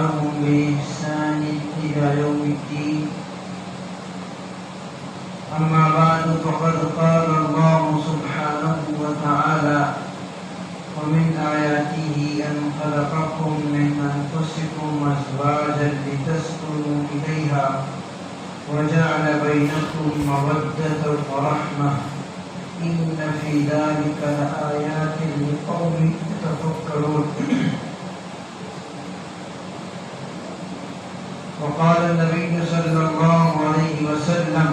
تبعهم بإحسان إلى يوم الدين. أما بعد فقد قال الله سبحانه وتعالى: ومن آياته أن خلقكم من أنفسكم أزواجا لتسكنوا إليها وجعل بينكم مودة ورحمة إن في ذلك لآيات لقوم يتفكرون. وقال النبي صلى الله عليه وسلم: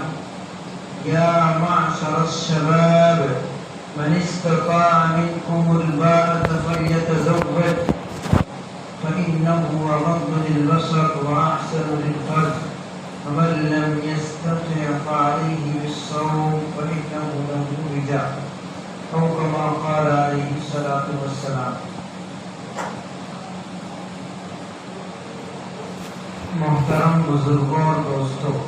يا معشر الشباب من استطاع منكم الباءة فليتزوج فإنه أغض للبصر وأحسن للفرج ومن لم يستطع فعليه بالصوم فإنه له وجاء أو كما قال عليه الصلاة والسلام. محترم بزرگوں اور دوستوں،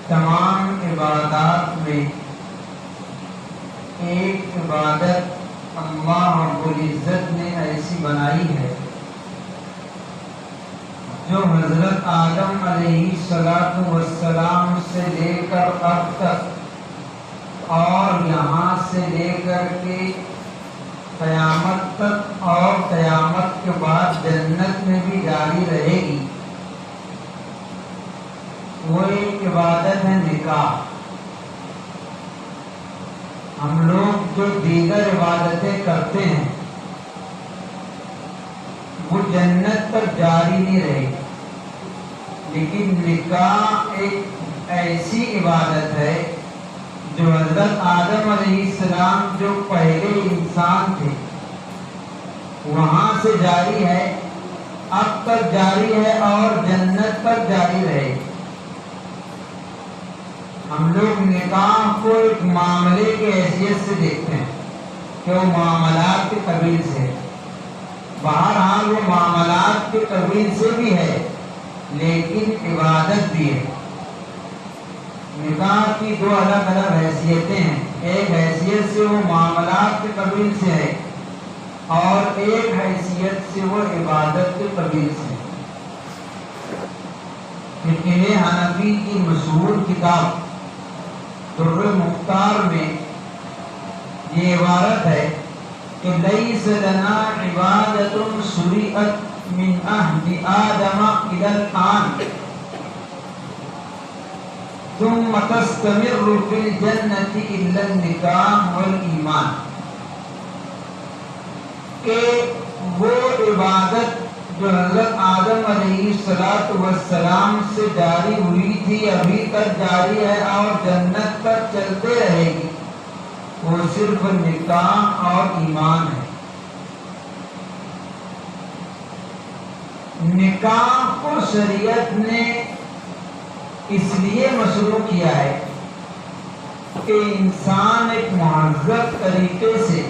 تمام عبادات میں ایک عبادت اللہ رب العزت نے ایسی بنائی ہے جو حضرت آدم علیہ السلام سے لے کر اب تک اور یہاں سے لے کر کے قیامت تک اور قیامت کے بعد جنت میں بھی جاری رہے گی. وہ ایک عبادت ہے نکاح. ہم لوگ جو دیگر عبادتیں کرتے ہیں وہ جنت تک جاری نہیں رہے گی، لیکن نکاح ایک ایسی عبادت ہے جو حضرت آدم علیہ السلام جو پہلے انسان تھے وہاں سے جاری ہے، اب تک جاری ہے اور جنت تک جاری رہے گی. ہم لوگ نکاح کو ایک معاملے کی حیثیت سے دیکھتے ہیں کہ وہ معاملات کے قبیل سے ہے. بہرحال وہ معاملات کے قبیل سے بھی ہے لیکن عبادت بھی ہے. نکاح کی دو الگ الگ حیثیتیں ہیں. ایک حیثیت سے وہ معاملات کے قبیل سے ہے اور ایک حیثیت سے وہ عبادت کے قبیل سے ہے. فقہ حنفی کی مشہور کتاب در مختار میں یہ عبارت ہے کہ لیس لنا عبادت شرعت من عہد آدم الی الآن ثم تستمر فی الجنة الا النکاح والایمان. کہ وہ عبادت جو حضرت آدم علیہ السلام سے جاری ہوئی تھی ابھی تک جاری ہے اور جنت تک چلتے رہے گی، وہ صرف نکاح اور ایمان ہے. نکاح کو شریعت نے اس لیے مشروع کیا ہے کہ انسان ایک مہذب طریقے سے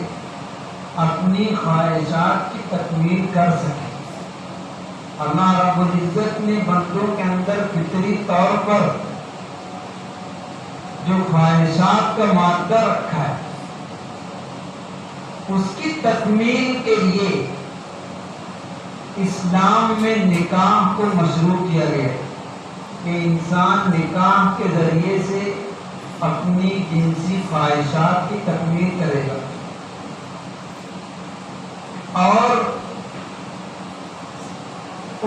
اپنی خواہشات کی تکمیل کر سکے. اللہ رب العزت نے بندوں کے اندر فطری طور پر جو خواہشات کا مادہ رکھا ہے اس کی تکمیل کے لیے اسلام میں نکاح کو مشروع کیا گیا ہے کہ انسان نکاح کے ذریعے سے اپنی جنسی خواہشات کی تکمیل کرے گا. اور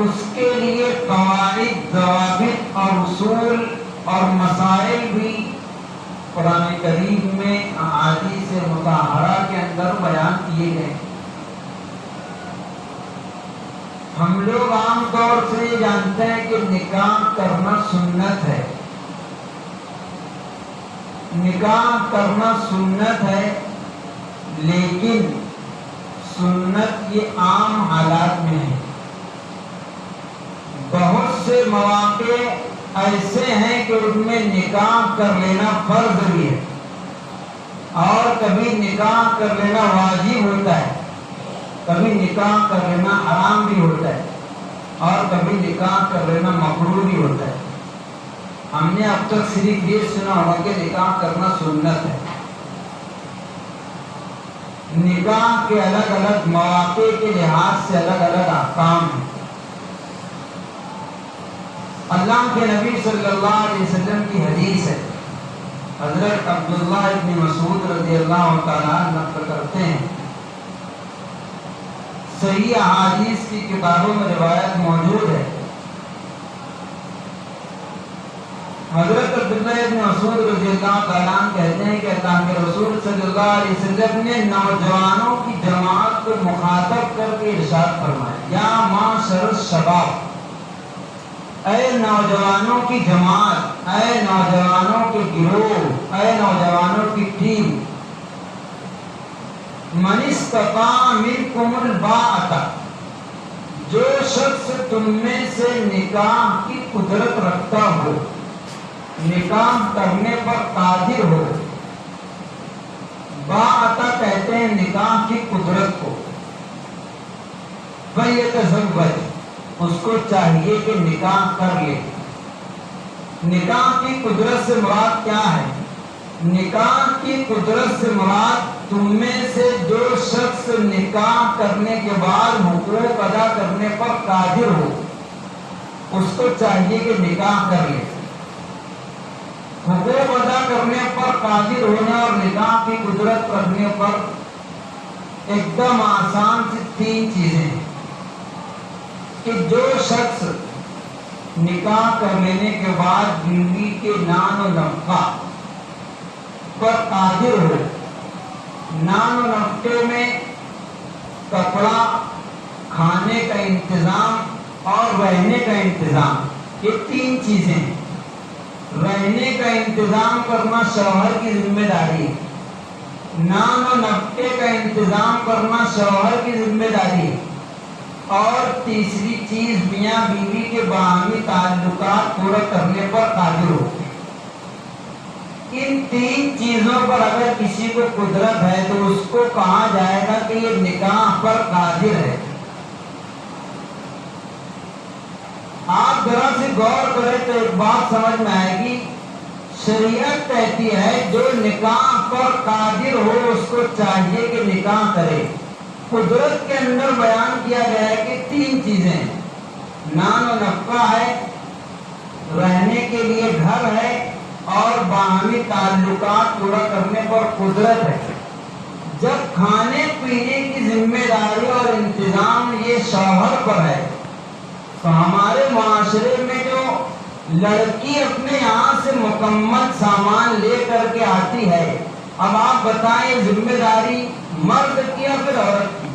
اس کے لیے قواعد، ضوابط اور اصول اور مسائل بھی قرآن کریم میں احادیث مطہرہ کے اندر بیان کیے گئے. ہم لوگ عام طور سے یہ جانتے ہیں کہ نکاح کرنا سنت ہے. نکاح کرنا سنت ہے لیکن سنت یہ عام حالات میں ہے. بہت سے مواقع ایسے ہیں کہ ان میں نکاح کر لینا فرض بھی ہے اور کبھی نکاح کر لینا واجب ہوتا ہے، کبھی نکاح کر لینا حرام بھی ہوتا ہے اور کبھی نکاح کر لینا مکروہ بھی ہوتا ہے. ہم نے اب تک صرف یہ سنا ہوگا کہ نکاح کرنا سنت ہے. نکاح کے الگ الگ مواقع کے لحاظ سے الگ الگ احکام ہیں۔ اللہ کے نبی صلی اللہ علیہ وسلم کی حدیث ہے، حضرت عبداللہ ابن مسعود رضی اللہ تعالیٰ نقل کرتے ہیں، صحیح احادیث کی کتابوں میں روایت موجود ہے، حضرت عبداللہ ابن مسعود رضی اللہ تعالیٰ کہتے ہیں کہ اللہ کے رسول صلی اللہ علیہ وسلم نے نوجوانوں کی جماعت کو مخاطب کر کے ارشاد فرمایا، یا معاشر الشباب، اے نوجوانوں کی جماعت، اے نوجوانوں کے گروہ، اے نوجوانوں کی ٹیم، من استطاع منکم الباءۃ، جو شخص تم میں سے نکاح کی قدرت رکھتا ہو، نکاح کرنے پر قادر ہو، باءۃ کہتے ہیں نکاح کی قدرت کو، فلیتزوج، اس کو چاہیے کہ نکاح کر لے۔ نکاح کی قدرت سے مراد کیا ہے؟ نکاح کی قدرت سے مراد تم میں سے جو شخص نکاح کرنے کے بعد حقوق ادا کرنے پر قادر ہو، اس کو چاہیے کہ نکاح کر لے۔ حقوق ادا کرنے پر قادر ہونا اور نکاح کی قدرت رکھنے پر ایک دم آسان سی تین چیزیں ہیں کہ جو شخص نکاح کر لینے کے بعد بیوی کے نان و نفقہ پر قادر ہو، نان و نفقے میں کپڑا، کھانے کا انتظام اور رہنے کا انتظام، یہ تین چیزیں ہیں۔ رہنے کا انتظام کرنا شوہر کی ذمہ داری ہے، نان و نفقے کا انتظام کرنا شوہر کی ذمہ داری ہے، اور تیسری چیز میاں بیوی کے باہمی تعلقات پورا کرنے پر قادر ہو۔ ان تین چیزوں پر اگر کسی کو قدرت ہے تو اس کو کہا جائے گا کہ یہ نکاح پر قادر ہے۔ آپ ذرا سے غور کریں تو ایک بات سمجھ میں آئے گی، شریعت کہتی ہے جو نکاح پر قادر ہو اس کو چاہیے کہ نکاح کرے۔ قدرت کے اندر بیان کیا گیا ہے کہ تین چیزیں، نان و نفقہ ہے، رہنے کے لیے گھر ہے، اور باہمی تعلقات پورا کرنے پر قدرت ہے۔ جب کھانے پینے کی ذمہ داری اور انتظام یہ شوہر پر ہے تو ہمارے معاشرے میں جو لڑکی اپنے یہاں سے مکمل سامان لے کر کے آتی ہے، اب آپ بتائیں ذمہ داری مرد کی یا پھر عورت کی؟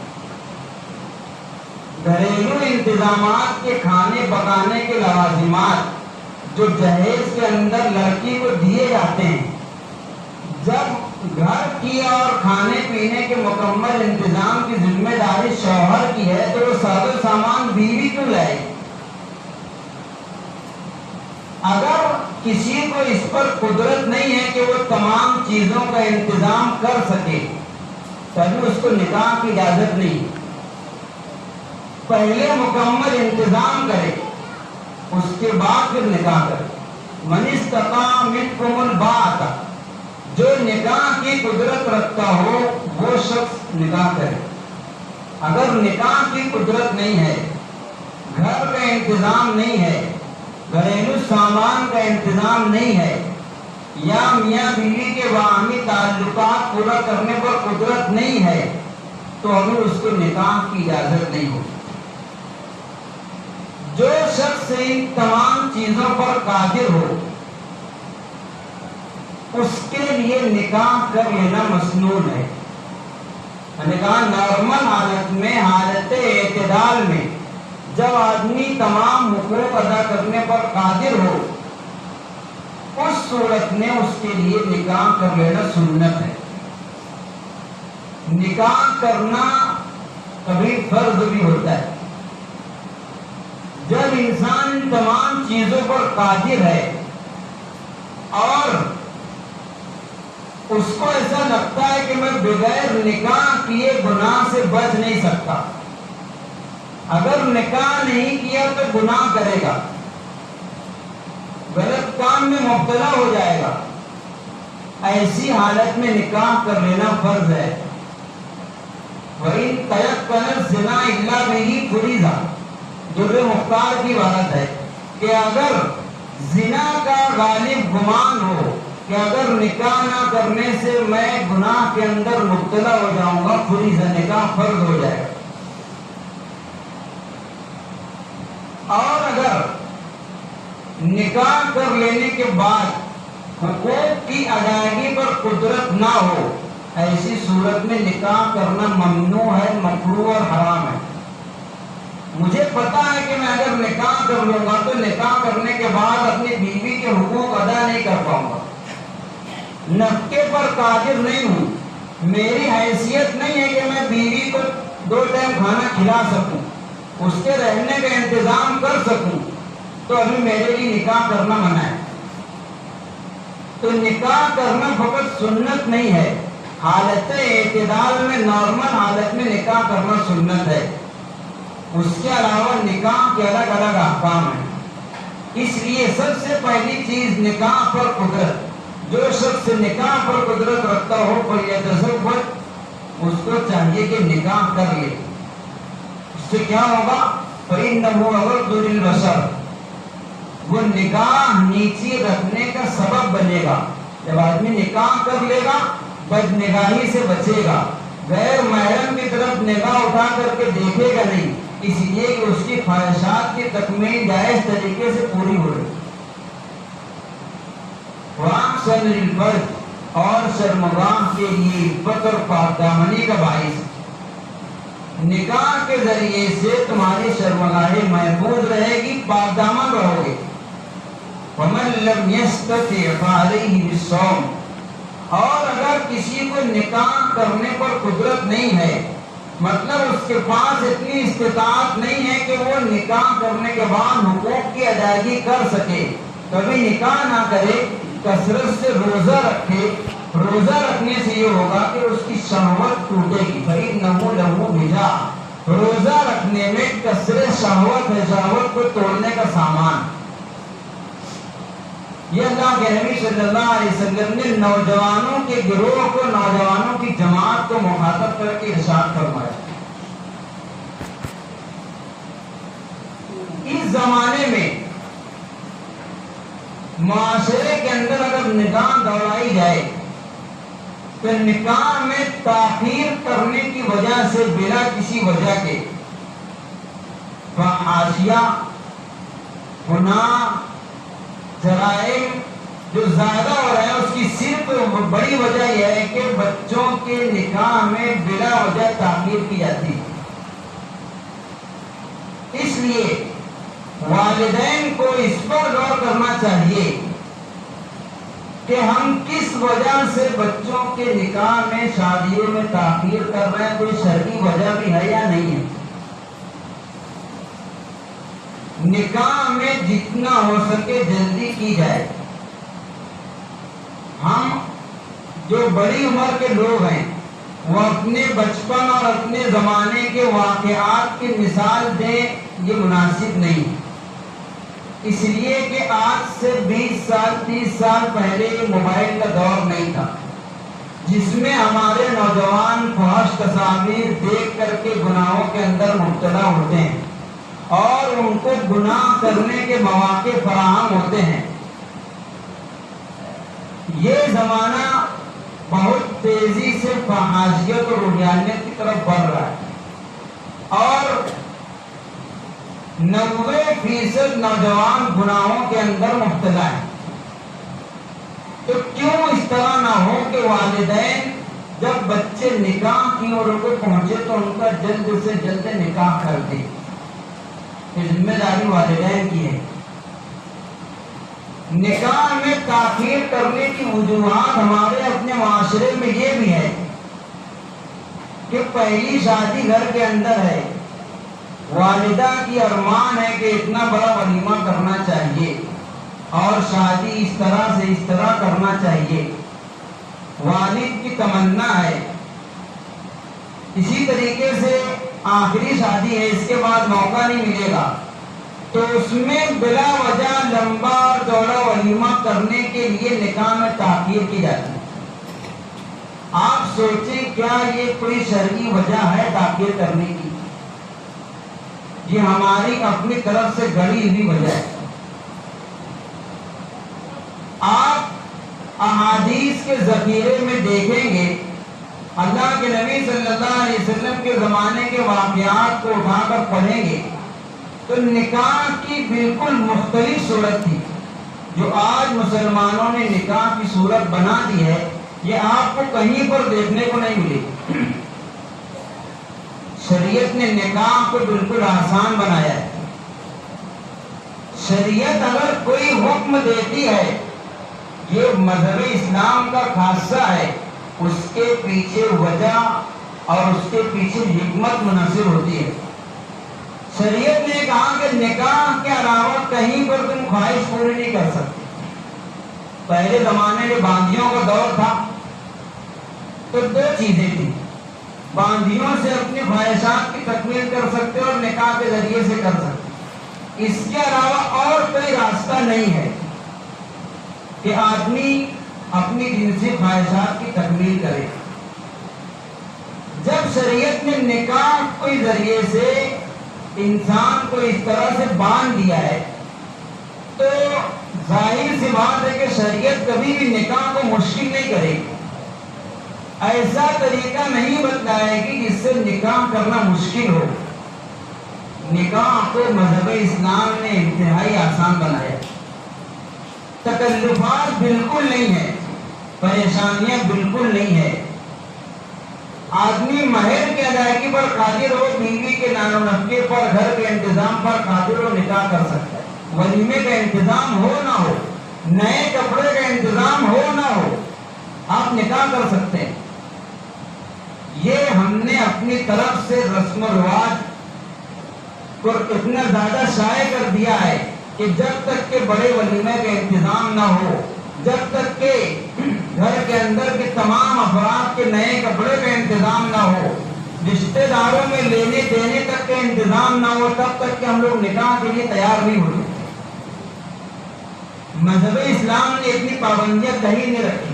گھریلو انتظامات کے کھانے پکانے کے لوازمات جو جہیز کے اندر لڑکی کو دیے جاتے ہیں، جب گھر کی اور کھانے پینے کے مکمل انتظام کی ذمہ داری شوہر کی ہے تو وہ سارا سامان بیوی کیوں لائے؟ اگر کسی کو اس پر قدرت نہیں ہے کہ وہ تمام چیزوں کا انتظام کر سکے تبھی اس کو نکاح کی اجازت نہیں۔ پہلے مکمل انتظام کرے، اس کے بعد پھر نکاح کرے۔ من استطاع منکم الباءۃ، جو نکاح کی قدرت رکھتا ہو وہ شخص نکاح کرے۔ اگر نکاح کی قدرت نہیں ہے، گھر کا انتظام نہیں ہے، گھریلو سامان کا انتظام نہیں ہے، یا میاں بیوی کے باہمی تعلقات پورا کرنے پر قدرت نہیں ہے تو ابھی اس کو نکاح کی اجازت نہیں ہوگی۔ جو شخص ان تمام چیزوں پر قادر ہو اس کے لیے نکاح کر لینا مسنون ہے۔ نکاح نارمل حالت میں، حالت اعتدال میں، جب آدمی تمام حقوق ادا کرنے پر قادر ہو اس صورت میں اس کے لیے نکاح کر لینا سنت ہے۔ نکاح کرنا کبھی فرض بھی ہوتا ہے۔ جب انسان ان تمام چیزوں پر قادر ہے اور اس کو ایسا لگتا ہے کہ میں بغیر نکاح کیے گناہ سے بچ نہیں سکتا، اگر نکاح نہیں کیا تو گناہ کرے گا، غلط کام میں مبتلا ہو جائے گا، ایسی حالت میں نکاح کر لینا فرض ہے۔ وَإِن تَيَقَّنَ الزِّنَا إِلَّا بِهِ فُرِضَ، در مختار کی عبارت ہے کہ اگر زنا کا غالب گمان ہو کہ اگر نکاح نہ کرنے سے میں گناہ کے اندر مبتلا ہو جاؤں گا، فریض نکاح فرض ہو جائے گا. اور اگر نکاح کر لینے کے بعد حقوق کی ادائیگی پر قدرت نہ ہو، ایسی صورت میں نکاح کرنا ممنوع ہے، مکروہ اور حرام ہے. مجھے پتا ہے کہ میں اگر نکاح کر لوں گا تو نکاح کرنے کے بعد اپنی بیوی کے حقوق ادا نہیں کر پاؤں گا، نفقے پر قادر نہیں ہوں، میری حیثیت نہیں ہے کہ میں بیوی کو 2 ٹائم کھانا کھلا سکوں، اس کے رہنے کا انتظام کر سکوں، تو ابھی میرے لیے نکاح کرنا منع ہے. تو نکاح کرنا فقط سنت نہیں ہے، حالت اعتدال میں، نارمل حالت میں نکاح کرنا سنت ہے. اس کے علاوہ نکاح کے الگ الگ احکام ہیں. اس لیے سب سے پہلی چیز نکاح پر قدرت. جو شخص نکاح پر قدرت رکھتا ہو فلیتزوج، اس کو چاہیے کہ نکاح کر لے. اس سے کیا ہوگا؟ فإنه أغض للبصر، وہ نکاح نیچی رکھنے کا سبب بنے گا. جب آدمی نکاح کر لے گا بد نگاہی سے بچے گا، غیر محرم کی طرف نگاہ اٹھا کر کے دیکھے گا نہیں، اس لیے کہ اس کی خواہشات کی تکمیل جائز طریقے سے پوری ہو رہی. وَأَحْسَنُ لِلْفَرْجِ، اور شرمگاہ کے لیے عفت اور پاک دامنی کا باعث. نکاح کے ذریعے سے تمہاری شرمگاہیں محفوظ رہے گی، پاک دامن رہو گے. وَمَن لَّمْ يَسْتَطِعْ فَعَلَيْهِ بِالصَّوْمِ، اور اگر کسی کو نکاح کرنے پر قدرت نہیں ہے، مطلب اس کے پاس اتنی استطاعت نہیں ہے کہ وہ نکاح کرنے کے بعد حقوق کی ادائیگی کر سکے، کبھی نکاح نہ کرے، کثرت سے روزہ رکھے. روزہ رکھنے سے یہ ہوگا کہ اس کی شہوت ٹوٹے گی. فإنه له وجاء، روزہ رکھنے میں کثرت شہوت ہے، شہوت کو توڑنے کا سامان. یہ اللہ کے نبی صلی اللہ علیہ وسلم نے نوجوانوں کے گروہ کو، نوجوانوں کی جماعت کو مخاطب کر کے ارشاد فرمایا. اس زمانے میں معاشرے کے اندر اگر نکاح دوڑائی جائے تو نکاح میں تاخیر کرنے کی وجہ سے بلا کسی وجہ کے فحاشیہ، گناہ، جرائم جو زیادہ ہو رہے ہیں، اس کی صرف بڑی وجہ یہ ہے کہ بچوں کے نکاح میں بلا وجہ تاخیر کی جاتی ہے. اس لیے والدین کو اس پر غور کرنا چاہیے کہ ہم کس وجہ سے بچوں کے نکاح میں، شادیوں میں تاخیر کر رہے ہیں، کوئی شرعی وجہ بھی ہے یا نہیں ہے. نکاح میں جتنا ہو سکے جلدی کی جائے. ہم جو بڑی عمر کے لوگ ہیں وہ اپنے بچپن اور اپنے زمانے کے واقعات کی مثال دیں، یہ مناسب نہیں. اس لیے کہ آج سے 20 سال 30 سال پہلے یہ موبائل کا دور نہیں تھا جس میں ہمارے نوجوان فحش تصاویر دیکھ کر کے گناہوں کے اندر مبتلا ہوتے ہیں اور ان کو گناہ کرنے کے مواقع فراہم ہوتے ہیں. یہ زمانہ بہت تیزی سے فحاشیت اور روحانیت کی طرف بڑھ رہا ہے اور 90% نوجوان گناہوں کے اندر مبتلا ہے. تو کیوں اس طرح نہ ہو کہ والدین جب بچے نکاح کی اور ان کو پہنچے تو ان کا جلد سے جلد نکاح کر دے. یہ ذمہ داری والدین کی ہے. نکاح میں تاخیر کرنے کی وجوہات ہمارے اپنے معاشرے میں یہ بھی ہے کہ پہلی شادی گھر کے اندر ہے، والدہ کی ارمان ہے کہ اتنا بڑا ولیمہ کرنا چاہیے اور شادی اس طرح کرنا چاہیے، والد کی تمنا ہے. اسی طریقے سے آخری شادی ہے، اس کے بعد موقع نہیں ملے گا، تو اس میں بلا وجہ لمبا اور چوڑا ولیمہ کرنے کے لیے نکاح میں تاخیر کی جاتی ہے. آپ سوچیں کیا یہ کوئی شرعی وجہ ہے تاخیر کرنے کی؟ یہ ہماری اپنی طرف سے گڑی ہوئی وجہ ہے۔ آپ احادیث کے ذخیرے میں دیکھیں گے اللہ کے نبی صلی اللہ علیہ وسلم کے زمانے کے واقعات کو اٹھا کر پڑھیں گے تو نکاح کی بالکل مختلف صورت تھی۔ جو آج مسلمانوں نے نکاح کی صورت بنا دی ہے یہ آپ کو کہیں پر دیکھنے کو نہیں ملے۔ شریعت نے نکاح کو بالکل آسان بنایا ہے۔ شریعت اگر کوئی حکم دیتی ہے یہ مذہب اسلام کا خاصہ ہے، اس کے پیچھے وجہ اور اس کے پیچھے حکمت منحصر ہوتی ہے۔ شریعت نے کہا کہ نکاح کے علاوہ کہیں پر تم خواہش پوری نہیں کر سکتے۔ پہلے زمانے میں باندیوں کا دور تھا تو دو چیزیں تھیں، باندیوں سے اپنی خواہشات کی تکمیل کر سکتے اور نکاح کے ذریعے سے کر سکتے۔ اس کے علاوہ اور کوئی راستہ نہیں ہے کہ آدمی اپنی جنسی خواہشات کی تکمیل کرے۔ جب شریعت نے نکاح کے ذریعے سے انسان کو اس طرح سے باندھ دیا ہے تو ظاہر سی بات ہے کہ شریعت کبھی بھی نکاح کو مشکل نہیں کرے گی۔ ایسا طریقہ نہیں بتلائے گی جس سے نکاح کرنا مشکل ہو۔ نکاح کو مذہب اسلام نے انتہائی آسان بنایا۔ تکلفات بالکل نہیں ہے، پریشانیاں بالکل نہیں ہے۔ آدمی مہر کی ادائیگی پر قادر ہو، بیوی کے نان و نفقے پر، گھر کے انتظام پر قادر ہو، نکاح کر سکتا ہے۔ ولیمے کا انتظام ہو نہ ہو، نئے کپڑے کا انتظام ہو نہ ہو، آپ نکاح کر سکتے ہیں۔ یہ ہم نے اپنی طرف سے رسم و رواج کو اتنا زیادہ شائع کر دیا ہے کہ جب تک کہ بڑے ولیمے کا انتظام نہ ہو، جب تک کہ گھر کے اندر کے تمام افراد کے نئے کپڑے کا انتظام نہ ہو، رشتہ داروں میں لینے دینے تک کا انتظام نہ ہو، تب تک کہ ہم لوگ نکاح کے لیے تیار نہیں ہوتے۔ مذہب اسلام نے اتنی پابندیاں کہیں نہیں رکھی۔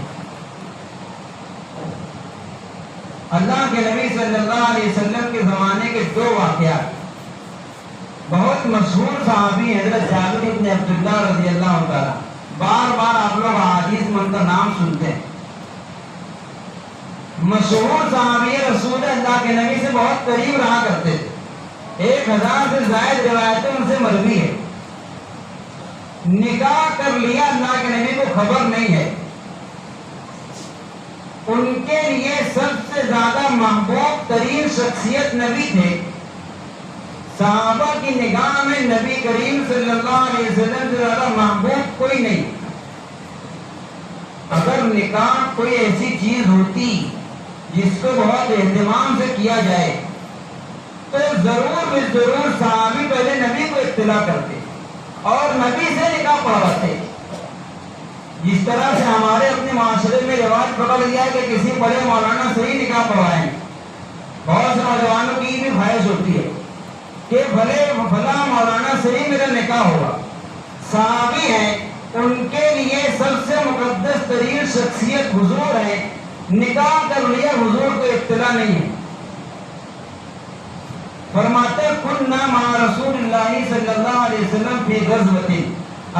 اللہ کے نبی صلی اللہ علیہ وسلم کے زمانے کے دو واقعات، بہت مشہور صحابی حضرت جابر بن عبداللہ رضی اللہ تعالیٰ، بار بار آپ لوگ احادیث میں ان کا نام سنتے ہیں۔ مشہور صحابی رسول اللہ کے نبی سے بہت قریب رہا کرتے تھے، 1000 سے زائد روایتیں ان سے مروی ہے۔ نکاح کر لیا، اللہ کے نبی کو خبر نہیں ہے۔ ان کے لیے سب سے زیادہ محبوب ترین شخصیت نبی تھے۔ صحابہ کی نگاہ میں نبی کریم صلی اللہ علیہ وسلم سے زیادہ محبوب کوئی نہیں۔ اگر نکاح کوئی ایسی چیز ہوتی جس کو بہت اہتمام سے کیا جائے تو ضرور صحابی پہلے نبی کو اطلاع کرتے اور نبی سے نکاح پڑھواتے۔ جس طرح سے ہمارے اپنے معاشرے میں رواج پکڑ لیا کہ کسی بڑے مولانا سے ہی نکاح پڑھوائیں، بہت سے نوجوانوں کی بھی خواہش ہوتی ہے کہ بھلے فلاں مولانا سے ہی میرا نکاح ہوگا۔ صحابی ہیں، ان کے لیے سب سے مقدس ترین شخصیت حضور ہے، نکاح کر لیا، حضور کو اطلاع نہیں ہے۔ فرماتے کننا مع رسول اللہ صلی اللہ علیہ وسلم فی غزوۃ،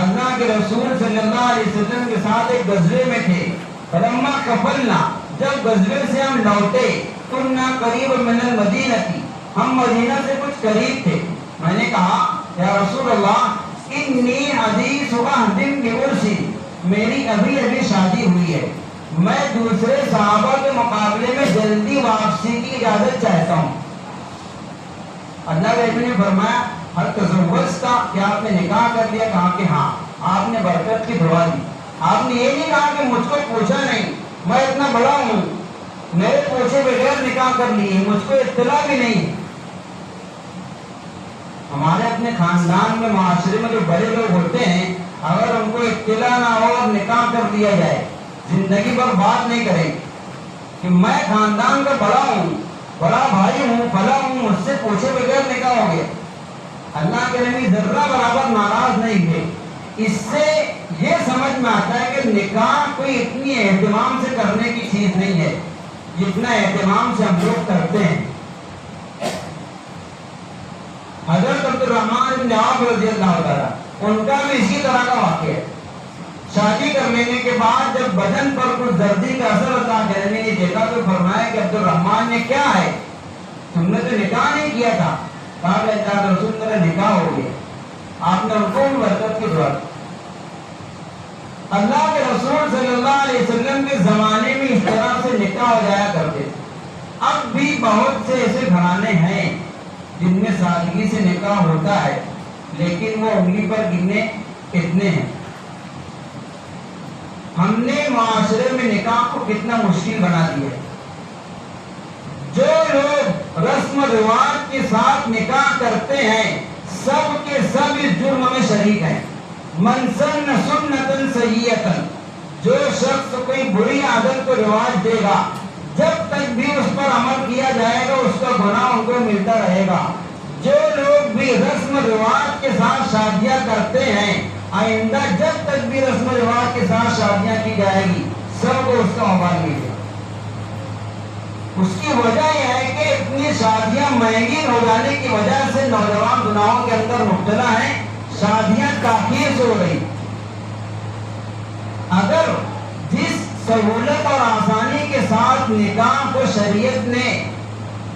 اللہ کے رسول صلی اللہ علیہ وسلم کے ساتھ ایک غزوے میں تھے۔ فلما قفلنا، جب غزوے سے ہم لوٹے، کننا قریب من المدینہ، ہم مدینہ سے کچھ قریب تھے۔ میں نے کہا یا رسول اللہ انی حدیث عہد بعرسی، میری ابھی شادی ہوئی ہے، میں دوسرے صحابہ کے مقابلے میں جلدی واپسی کی اجازت چاہتا ہوں۔ اللہ کے نبی نے فرمایا ہر تزوجت کا، کیا آپ نے نکاح کر لیا؟ کہا کہ ہاں۔ آپ نے برکت کی دعا دی۔ آپ نے یہ نہیں کہا کہ مجھ کو پوچھا نہیں، میں اتنا بڑا ہوں، میرے پوچھے بغیر نکاح کر لیے، مجھ کو اطلاع بھی نہیں۔ ہمارے اپنے خاندان میں معاشرے میں جو بڑے لوگ ہوتے ہیں، اگر ان کو اطلاع نہ ہو اور نکاح کر دیا جائے، زندگی بھر بات نہیں کریں کہ میں خاندان کا بڑا ہوں، بڑا بھائی ہوں، فلاں ہوں، مجھ سے پوچھے بغیر نکاح ہو گیا۔ اللہ کے نبی ذرہ برابر ناراض نہیں تھے۔ اس سے یہ سمجھ میں آتا ہے کہ نکاح کوئی اتنی اہتمام سے کرنے کی چیز نہیں ہے۔ جتنا اہتمام سے ہم لوگ کرتے ہیں. حضرت عبد الرحمن بن عوف رضی اللہ تعالیٰ ان کا بھی اسی طرح کا واقعہ ہے. شادی کر لینے کے بعد جب بدن پر کچھ دردی کا اثر اللہ کے نبی نے دیکھا تو فرمایا کہ عبد الرحمن نے کیا ہے, تم نے تو نکاح نہیں کیا تھا. کہا کہ اللہ کے رسول میرا نکاح ہو گیا. آپ نے ان کو بھی برکت کی دعا کی. اللہ کے رسول صلی اللہ علیہ وسلم کے زمانے میں اس طرح سے نکاح ہو جایا کرتے تھے. اب بھی بہت سے ایسے گھرانے ہیں جن میں سادگی سے نکاح ہوتا ہے, لیکن وہ انگلی پر گننے کتنے ہیں. ہم نے معاشرے میں نکاح کو کتنا مشکل بنا دیا ہے. جو لوگ رسم و رواج کے ساتھ نکاح کرتے ہیں سب کے سب اس جرم میں شریک ہیں. من سن سنتن سیئتن, جو شخص کوئی بری عادت کو رواج دے گا جب تک بھی اس پر عمل کیا جائے گا اس کا گناہ ان کو ملتا رہے گا. جو لوگ بھی رسم و رواج کے ساتھ شادیاں کرتے ہیں آئندہ جب تک بھی رسم و رواج کے ساتھ شادیاں کی جائے گی سب کو اس کا وبال ملے گا. اس کی وجہ یہ ہے کہ اتنی شادیاں مہنگی ہو جانے کی وجہ سے نوجوان گناہوں کے اندر مبتلا ہیں, شادیاں تاخیر سے ہو رہی. اگر جس سہولت اور آسانی کے ساتھ نکاح کو شریعت نے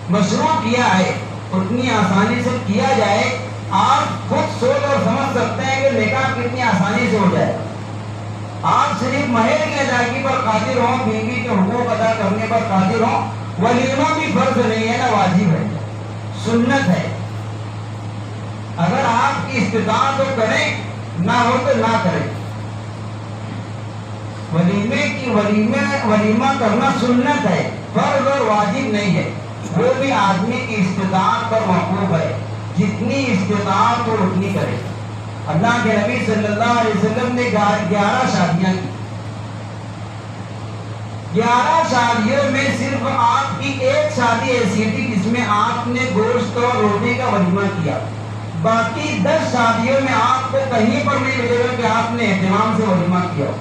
مشروع کیا ہے اتنی آسانی سے کیا جائے, آپ خود سوچ اور سمجھ سکتے ہیں کہ نکاح کتنی آسانی سے ہو جائے. آپ صرف مہر کی ادائیگی پر قادر ہوں, بیوی کے حقوق ادا کرنے پر قادر ہوں, ولیمہ بھی فرض نہیں ہے نہ واجب ہے, سنت ہے. اگر آپ کی استطاعت ہو کریں, نہ ہو تو نہ کریں. ولیمہ کرنا سنت ہے, فرض اور واجب نہیں ہے. وہ بھی آدمی کی استطاعت پر موقوف ہے, جتنی استطاعت ہو اتنی کرے. اللہ کے نبی صلی اللہ علیہ وسلم نے 11 شادیاں کی. 11 شادیوں میں صرف آپ کی ایک شادی ایسی تھی جس میں آپ نے گوشت اور روٹی کا ولیمہ کیا. باقی 10 شادیوں میں آپ کو کہیں پر نہیں ملے گا کہ آپ نے اہتمام سے ولیمہ کیا.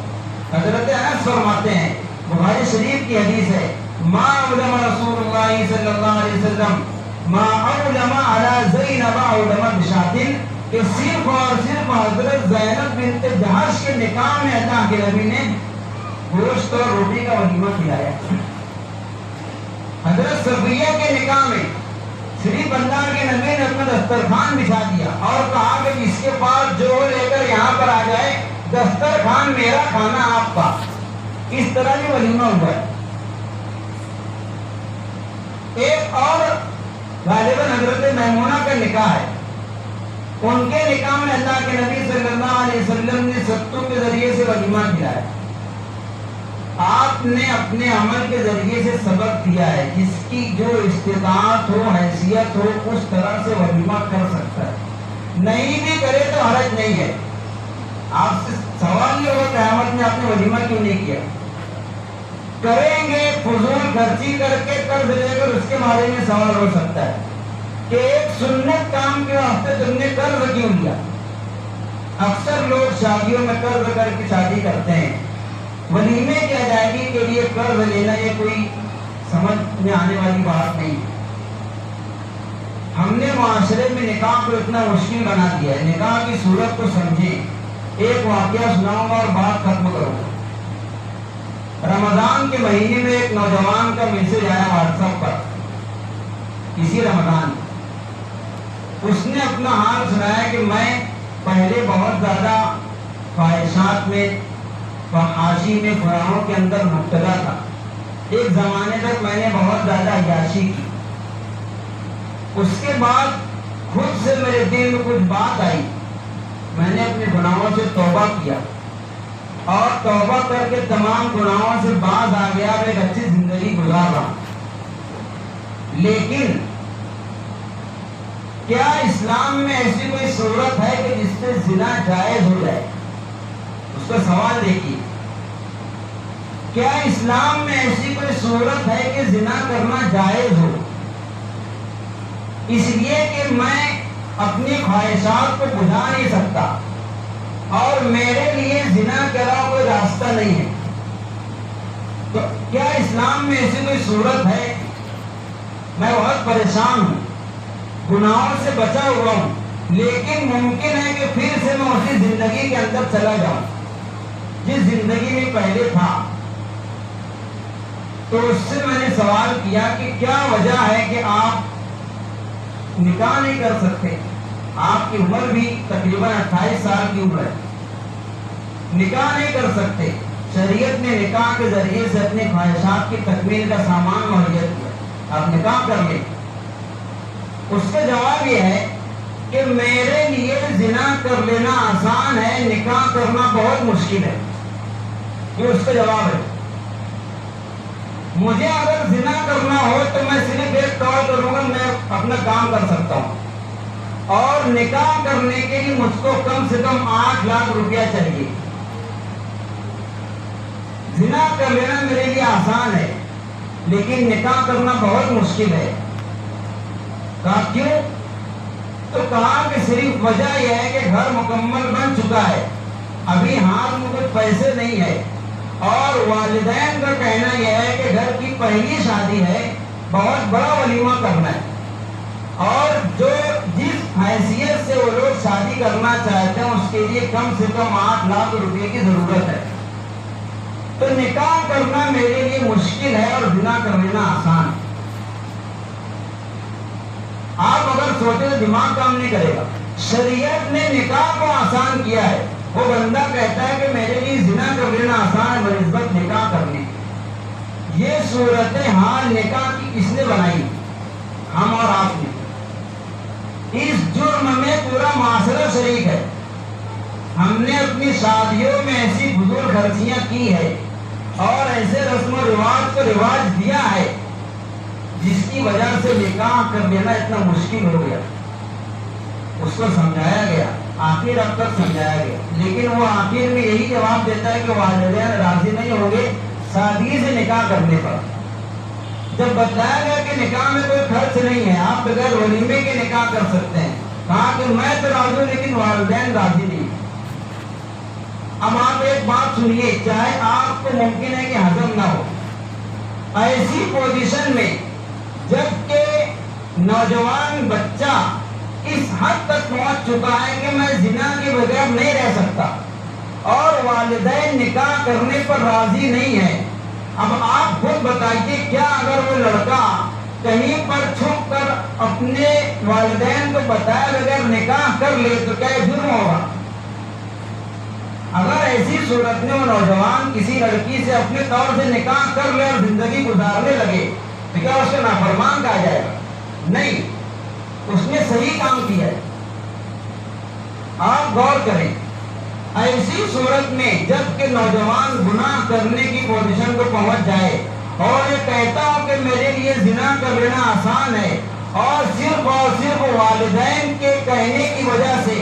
حضرت انس فرماتے ہیں, بخاری شریف کی حدیث ہے, ما علم رسول اللہ صلی اللہ علیہ وسلم ما علم علی زینب علم بشاتن, کہ صرف اور صرف حضرت زینب بنت جہش کے نکاح میں اللہ کے نبی نے گوشت اور روٹی کا ولیمہ کھلایا. حضرت صفیہ کے نکاح میں صرف اللہ کے نبی نے اپنا دسترخوان بچھا دیا اور کہا کہ جس کے پاس جو لے کر یہاں پر آ جائے دسترخوان میرا, کھانا آپ کا. اس طرح یہ ولیمہ ہوا ہے. ایک اور غالباً حضرت میمونہ کا نکاح ہے. ان کے نکاح میں اللہ کے نبی صلی اللہ علیہ وسلم نے ستوں کے ذریعے سے ولیمہ کھلایا. آپ نے اپنے عمل کے ذریعے سے سبق دیا ہے, جس کی جو استطاعت ہو, حیثیت ہو, اس طرح سے ولیمہ کر سکتا ہے. نہیں بھی کرے تو حرج نہیں ہے. آپ سے سوال یہ ہوگا قیامت میں آپ نے ولیمہ کیوں نہیں کیا. کریں گے فضول خرچی کر کے قرض لے کر, اس کے بارے میں سوال ہو سکتا ہے کہ ایک سنت کام کے واسطے تم نے قرض کیوں لیا. اکثر لوگ شادیوں میں قرض کر کے شادی کرتے ہیں. ولیمے کی ادائیگی کے لیے قرض لینا یہ کوئی سمجھ میں آنے والی بات نہیں. ہم نے معاشرے میں نکاح کو اتنا مشکل بنا دیا ہے. نکاح کی صورت کو سمجھیں. ایک واقعہ سناؤں گا اور بات ختم کروں گا. رمضان کے مہینے میں ایک نوجوان کا میسج آیا واٹس ایپ پر, اسی رمضان. اس نے اپنا حال سنایا کہ میں پہلے بہت زیادہ خواہشات میں, فحاشی میں, گناہوں کے اندر مبتلا تھا. ایک زمانے تک میں نے بہت زیادہ عیاشی کی. اس کے بعد خود سے میرے دل میں کچھ بات آئی. میں نے اپنے گناہوں سے توبہ کیا اور توبہ کر کے تمام گناہوں سے باز آ گیا. میں ایک اچھی زندگی گزار رہا. لیکن کیا اسلام میں ایسی کوئی صورت ہے کہ جس سے زنا جائز ہو جائے؟ اس کا سوال دیکھیے. کیا اسلام میں ایسی کوئی صورت ہے کہ زنا کرنا جائز ہو؟ اس لیے کہ میں اپنی خواہشات کو بجھا نہیں سکتا اور میرے لیے زنا کے علاوہ کوئی راستہ نہیں ہے. تو کیا اسلام میں ایسی کوئی صورت ہے؟ میں بہت پریشان ہوں، گناہوں سے بچا ہوا ہوں، لیکن ممکن ہے کہ پھر سے میں اسی زندگی کے اندر چلا جاؤں جس زندگی میں پہلے تھا۔ تو اس سے میں نے سوال کیا کہ کیا وجہ ہے کہ آپ نکاح نہیں کر سکتے؟ آپ کی عمر بھی تقریباً 28 سال کی عمر ہے، نکاح نہیں کر سکتے۔ شریعت نے نکاح کے ذریعے سے اپنے خواہشات کی تکمیل کا سامان مہیا کیا، آپ نکاح کر لیں۔ اس کا جواب یہ ہے کہ میرے لیے زنا کر لینا آسان ہے، نکاح کرنا بہت مشکل ہے۔ یہ اس کا جواب ہے۔ مجھے اگر زنا کرنا ہو تو میں صرف ایک طور کروں گا، میں اپنا کام کر سکتا ہوں، اور نکاح کرنے کے لیے مجھ کو کم سے کم 8 لاکھ روپیہ چاہیے۔ زنا کر لینا میرے لیے آسان ہے، لیکن نکاح کرنا بہت مشکل ہے۔ کہا کیوں؟ تو کہا کہ صرف وجہ یہ ہے کہ گھر مکمل بن چکا ہے، ابھی ہاتھ میں کچھ پیسے نہیں ہے، اور والدین کا کہنا یہ ہے کہ گھر کی پہلی شادی ہے، بہت بڑا ولیمہ کرنا ہے، اور جو جس حیثیت سے وہ لوگ شادی کرنا چاہتے ہیں اس کے لیے کم سے کم 8 لاکھ روپے کی ضرورت ہے۔ تو نکاح کرنا میرے لیے مشکل ہے اور زنا کر لینا آسان ہے۔ آپ اگر سوچیں تو دماغ کام نہیں کرے گا۔ شریعت نے نکاح کو آسان کیا ہے۔ وہ بندہ کہتا ہے کہ میرے لیے زنا کر لینا آسان ہے بنسبت نکاح کرنے۔ یہ صورتحال نکاح کی کس نے بنائی؟ ہم اور آپ نے۔ اس جرم میں پورا معاشرہ شریک ہے۔ ہم نے اپنی شادیوں میں ایسی فضول خرچیاں کی ہے اور ایسے رسم و رواج کو رواج دیا ہے جس کی وجہ سے نکاح کر لینا اتنا مشکل ہو گیا۔ اس کو سمجھایا گیا، آخر اب تک سمجھایا گیا، لیکن وہ آخر میں یہی جواب دیتا ہے کہ والدین راضی نہیں ہوں گے سادگی سے نکاح کرنے پر۔ جب بتلایا گیا کہ نکاح میں کوئی خرچ نہیں ہے، آپ بغیر ولیمے کے نکاح کر سکتے ہیں، کہا کہ میں تو راضی ہوں لیکن والدین راضی نہیں۔ اب آپ ایک بات سنیے، چاہے آپ کو ممکن ہے کہ ہضم نہ ہو، ایسی پوزیشن میں جب کہ نوجوان بچہ اس حد تک پہنچ چکا ہے کہ میں زنا کے بغیر نہیں رہ سکتا اور والدین نکاح کرنے پر راضی نہیں ہے، اب آپ خود بتائیے کیا اگر وہ لڑکا کہیں پر چھپ کر اپنے والدین کو بتائے بغیر نکاح کر لے تو کیا جرم ہوگا؟ اگر ایسی صورت میں وہ نوجوان کسی لڑکی سے اپنے طور سے نکاح کر لے اور زندگی گزارنے لگے تو کیا اس کو نافرمان کہا جائے گا؟ نہیں، اس نے صحیح کام کیا ہے۔ آپ غور کریں، ایسی صورت میں جب کہ نوجوان گناہ کرنے کی پوزیشن کو پہنچ جائے اور یہ کہتا ہو کہ میرے لیے زنا کر لینا آسان ہے، اور صرف والدین کے کہنے کی وجہ سے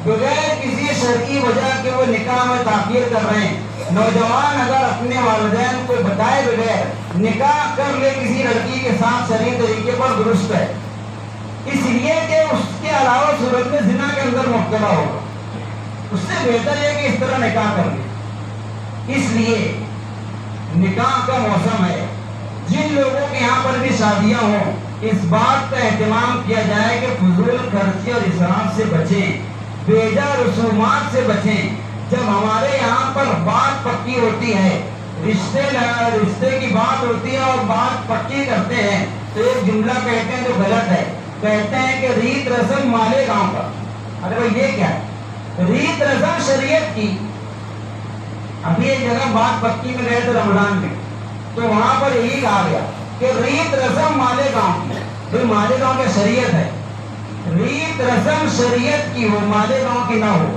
بغیر کسی شرعی وجہ کے وہ نکاح میں تاخیر کر رہے ہیں۔ نوجوان اگر اپنے والدین کو بتائے بغیر نکاح کر لے کسی لڑکی کے ساتھ شرعی طریقے پر درست ہے، اس لیے کہ اس کے علاوہ صورت میں زنا کے اندر مبتلا ہوگا، اس سے بہتر ہے کہ اس طرح نکاح کر لے۔ اس لیے نکاح کا موسم ہے، جن لوگوں کے یہاں پر بھی شادیاں ہوں اس بات کا اہتمام کیا جائے کہ فضول خرچی اور اسراف سے بچیں، بیجا رسومات سے بچیں۔ جب ہمارے یہاں پر بات پکی ہوتی ہے، رشتے کی بات ہوتی ہے اور بات پکی کرتے ہیں تو ایک جملہ کہتے ہیں جو غلط ہے، کہتے ہیں کہ ریت رسم مالے گاؤں کا۔ ارے بھائی یہ کیا ہے؟ ریت رسم شریعت کی۔ ابھی ایک جگہ بات پکی میں گئے تھے رمضان میں، تو وہاں پر یہی کہا گیا کہ ریت رسم مالے گاؤں کی۔ پھر مالے گاؤں کا شریعت ہے، ریت رسم شریعت کی ہو، مالے گاؤں کی نہ ہو۔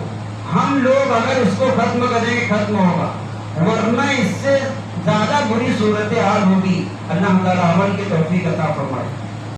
ہم لوگ اگر اس کو ختم کریں گے ختم ہوگا، ورنہ اس سے زیادہ بری صورتحال ہوگی۔ اللہ تعالیٰ عمل کی توفیق عطا فرمائے۔